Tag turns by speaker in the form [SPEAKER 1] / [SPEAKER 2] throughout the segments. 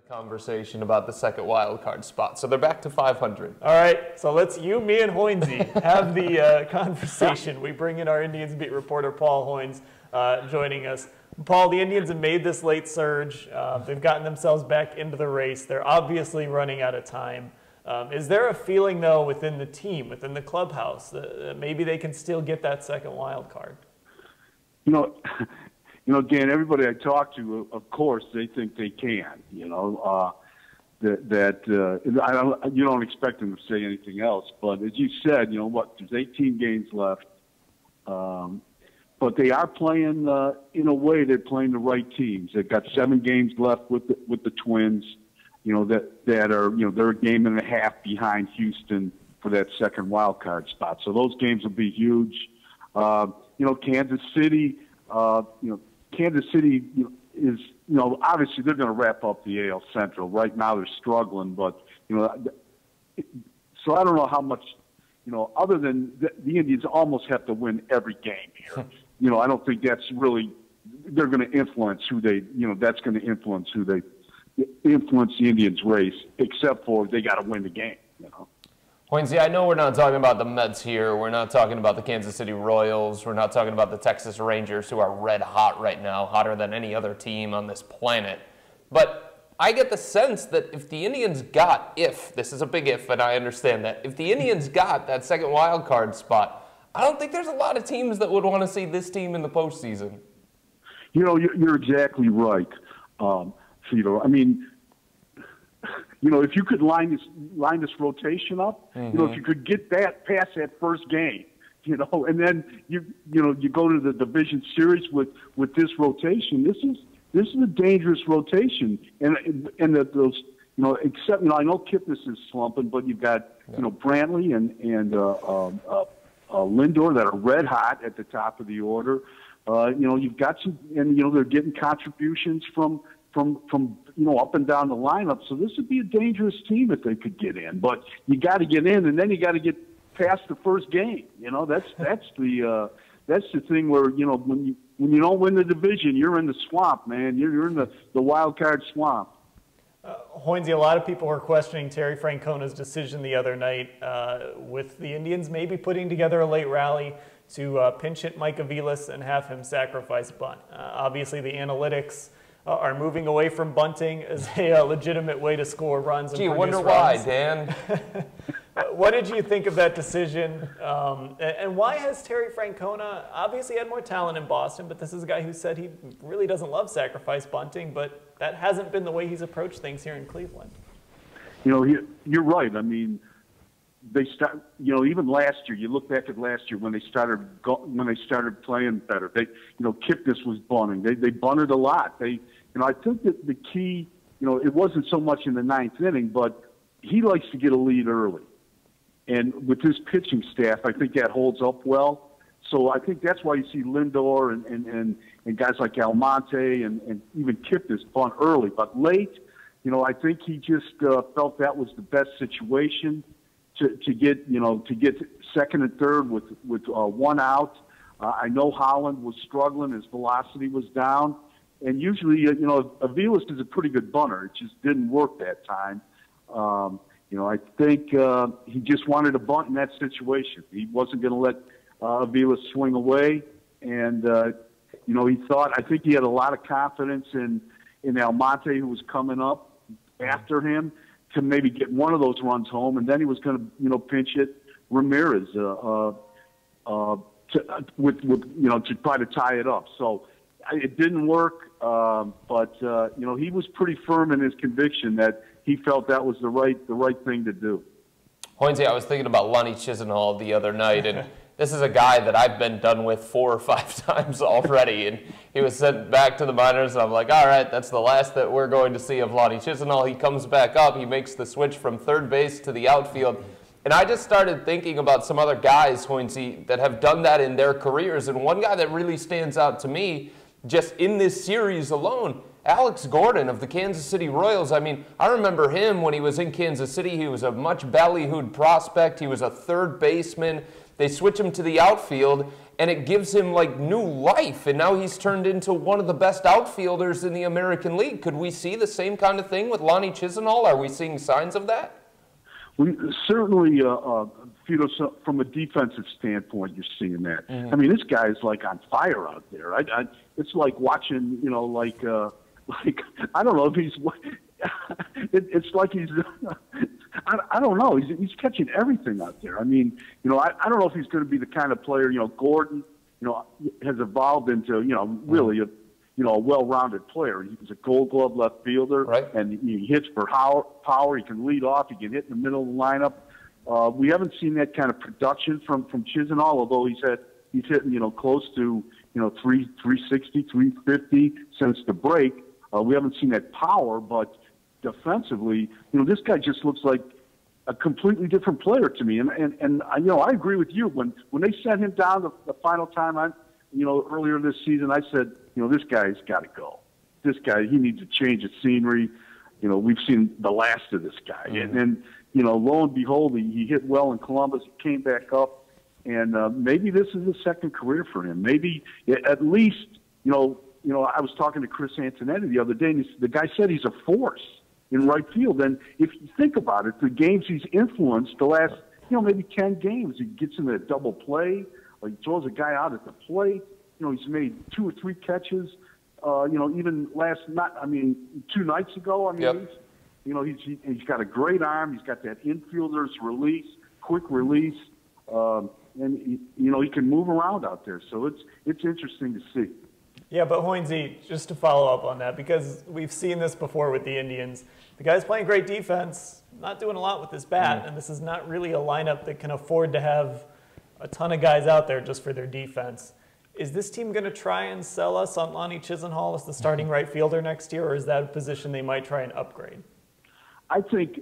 [SPEAKER 1] conversation about the second wild card spot. So they're back to 500.
[SPEAKER 2] All right, so let's me and Hoynesy have the conversation. We bring in our Indians beat reporter Paul Hoynes joining us. Paul, the Indians have made this late surge. They've gotten themselves back into the race. They're obviously running out of time. Is there a feeling, though, within the team, within the clubhouse, that maybe they can still get that second wild card?
[SPEAKER 3] Dan, everybody I talk to, of course, they think they can. You don't expect them to say anything else. But as you said, there's 18 games left. But they are playing, in a way, they're playing the right teams. They've got 7 games left with the Twins. That are, they're a game and a half behind Houston for that second wild card spot. So those games will be huge. Kansas City, is, obviously they're going to wrap up the AL Central. Right now they're struggling, but, so I don't know how much, other than the Indians almost have to win every game here. I don't think that's really, they're going to influence who they, that's going to influence who they, influence the Indians' race, except for they got to win the game.
[SPEAKER 1] Hoynesy, I know we're not talking about the Mets here. We're not talking about the Kansas City Royals. We're not talking about the Texas Rangers, who are red hot right now, hotter than any other team on this planet. But I get the sense that if the Indians got, this is a big if, and I understand that, if the Indians got that second wild card spot, I don't think there's a lot of teams that would want to see this team in the postseason.
[SPEAKER 3] You're exactly right. Fedor. I mean, if you could line this rotation up, if you could get that past that first game, and then you go to the division series with this rotation. This is a dangerous rotation, and those except I know Kipnis is slumping, but you've got Brantley and Lindor that are red hot at the top of the order. You've got some, and they're getting contributions from up and down the lineup. So this would be a dangerous team if they could get in. But you got to get in, and then you got to get past the first game. That's the thing where when you don't win the division, you're in the swamp, man. You're in the wild card swamp.
[SPEAKER 2] Hoynesy, a lot of people were questioning Terry Francona's decision the other night with the Indians maybe putting together a late rally to pinch hit Mike Aviles and have him sacrifice bunt. Obviously, the analytics are moving away from bunting as a legitimate way to score runs.
[SPEAKER 1] Gee, wonder why, Dan.
[SPEAKER 2] What did you think of that decision? And why has Terry Francona obviously had more talent in Boston, but this is a guy who said he really doesn't love sacrifice bunting, but that hasn't been the way he's approached things here in Cleveland.
[SPEAKER 3] You're right. I mean, they start. Even last year, you look back at last year when they started playing better. Kipnis was bunting. They bunted a lot. I think that the key, it wasn't so much in the 9th inning, but he likes to get a lead early. And with his pitching staff, I think that holds up well. So I think that's why you see Lindor and guys like Almonte and even Kipnis bunt early. But late, I think he just felt that was the best situation to get second and third with one out. I know Holland was struggling; his velocity was down, and usually Aviles is a pretty good bunter. It just didn't work that time. I think he just wanted to bunt in that situation. He wasn't going to let Aviles swing away, and he thought. I think he had a lot of confidence in Almonte, who was coming up after him, to maybe get one of those runs home, and then he was going to pinch hit Ramirez to try to tie it up. So it didn't work, but he was pretty firm in his conviction that he felt that was the right thing to do.
[SPEAKER 1] Hoynesy, I was thinking about Lonnie Chisenhall the other night, and this is a guy that I've been done with 4 or 5 times already, and he was sent back to the minors, and I'm like, all right, that's the last that we're going to see of Lonnie Chisenhall. He comes back up, he makes the switch from third base to the outfield, and I just started thinking about some other guys, Hoynesy, that have done that in their careers, and one guy that really stands out to me just in this series alone Alex Gordon of the Kansas City Royals, I mean, I remember him when he was in Kansas City. He was a much ballyhooed prospect. He was a third baseman. They switch him to the outfield, and it gives him like new life. And now he's turned into one of the best outfielders in the American League. Could we see the same kind of thing with Lonnie Chisenhall? Are we seeing signs of that?
[SPEAKER 3] We certainly, from a defensive standpoint, you're seeing that. I mean, this guy is like on fire out there. It's like watching, like I don't know if he's. It's like he's. I don't know. He's catching everything out there. I mean, I don't know if he's going to be the kind of player. Gordon, has evolved into really a well-rounded player. He's a Gold Glove left fielder,
[SPEAKER 1] right,
[SPEAKER 3] and he hits for power. He can lead off. He can hit in the middle of the lineup. We haven't seen that kind of production from Chisenhall, although he's hitting close to 360, 350 since the break. We haven't seen that power, but defensively, this guy just looks like a completely different player to me. And I agree with you. When they sent him down the final time, earlier this season, I said, this guy's got to go. This guy, he needs to change of scenery. We've seen the last of this guy.
[SPEAKER 1] Mm-hmm.
[SPEAKER 3] And lo and behold, he hit well in Columbus. He came back up, and maybe this is a second career for him. Maybe at least, I was talking to Chris Antonetti the other day, and the guy said he's a force in right field. And if you think about it, the games he's influenced, the last, maybe 10 games, he gets in a double play, or he throws a guy out at the plate. He's made 2 or 3 catches. Even 2 nights ago.
[SPEAKER 1] Yep.
[SPEAKER 3] He's got a great arm. He's got that infielder's release, quick release, and he can move around out there. So it's interesting to see.
[SPEAKER 2] Yeah, but Hoynesy, just to follow up on that, because we've seen this before with the Indians. The guy's playing great defense, not doing a lot with his bat, and this is not really a lineup that can afford to have a ton of guys out there just for their defense. Is this team going to try and sell us on Lonnie Chisenhall as the starting right fielder next year, or is that a position they might try and upgrade?
[SPEAKER 3] I think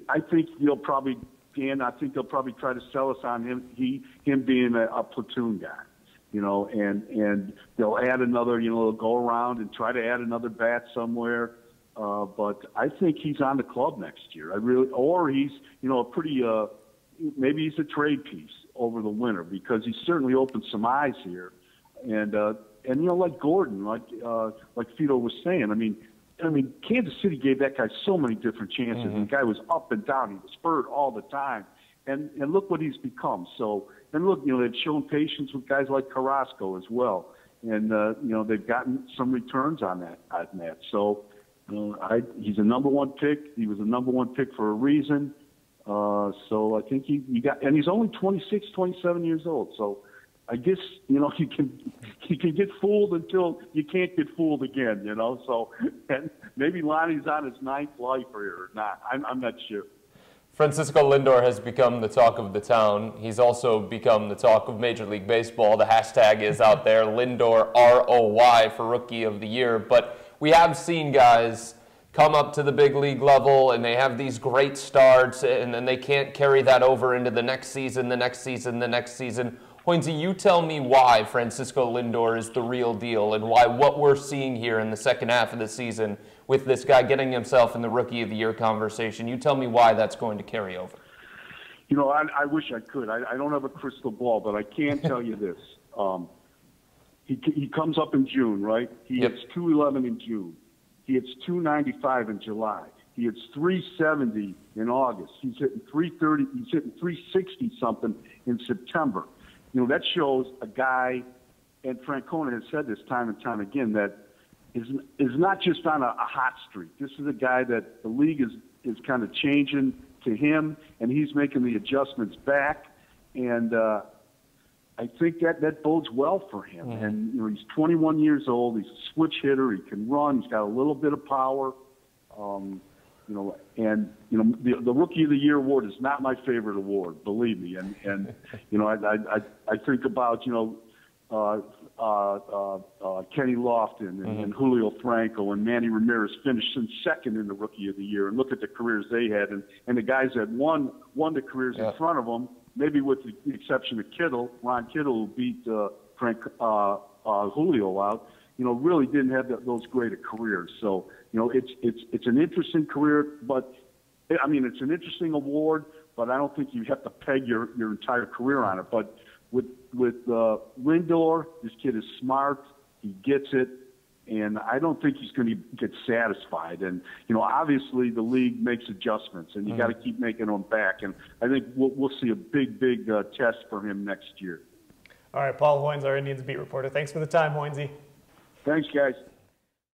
[SPEAKER 3] they'll probably, Dan, they'll probably try to sell us on him being a platoon guy. And they'll add another, they'll go around and try to add another bat somewhere. But I think he's on the club next year. Or he's, a pretty, maybe he's a trade piece over the winter, because he certainly opened some eyes here. And like Gordon, like Fedor was saying, I mean, Kansas City gave that guy so many different chances. And the guy was up and down. He was spurred all the time. And look what he's become. So, and look, they've shown patience with guys like Carrasco as well. And, they've gotten some returns on that. So, he's a number 1 pick. He was a number 1 pick for a reason. So I think and he's only 26, 27 years old. So I guess, he can get fooled until you can't get fooled again, So, and maybe Lonnie's on his 9th life or not. I'm not sure.
[SPEAKER 1] Francisco Lindor has become the talk of the town. He's also become the talk of Major League Baseball. The hashtag is out there, Lindor ROY for Rookie of the Year. But we have seen guys come up to the big league level, and they have these great starts, and then they can't carry that over into the next season, the next season, the next season. Hoynesy, you tell me why Francisco Lindor is the real deal, and why what we're seeing here in the second half of the season with this guy getting himself in the Rookie of the Year conversation. You tell me why that's going to carry over.
[SPEAKER 3] I wish I could. I don't have a crystal ball, but I can tell you this. He comes up in June, right? He hits .211 in June. He hits .295 in July. He hits .370 in August. He's hitting .330. He's hitting .360 something in September. That shows a guy, and Francona has said this time and time again, that is not just on a hot streak. This is a guy that the league is kind of changing to him, and he's making the adjustments back. And I think that bodes well for him. Mm-hmm. And he's 21 years old. He's a switch hitter. He can run. He's got a little bit of power. The Rookie of the Year award is not my favorite award, believe me. And I think about Kenny Lofton and Julio Franco and Manny Ramirez finishing second in the Rookie of the Year, and look at the careers they had, and the guys that won the careers in front of them, maybe with the exception of Ron Kittle, who beat Julio out, really didn't have those great careers. So it's an interesting career, but I mean, it's an interesting award, but I don't think you have to peg your entire career on it. But with Lindor, this kid is smart. He gets it. And I don't think he's going to get satisfied. And, obviously the league makes adjustments, and you got to keep making them back. And I think we'll see a big test for him next year.
[SPEAKER 2] All right, Paul Hoynes, our Indians beat reporter. Thanks for the time, Hoynesy.
[SPEAKER 3] Thanks, guys.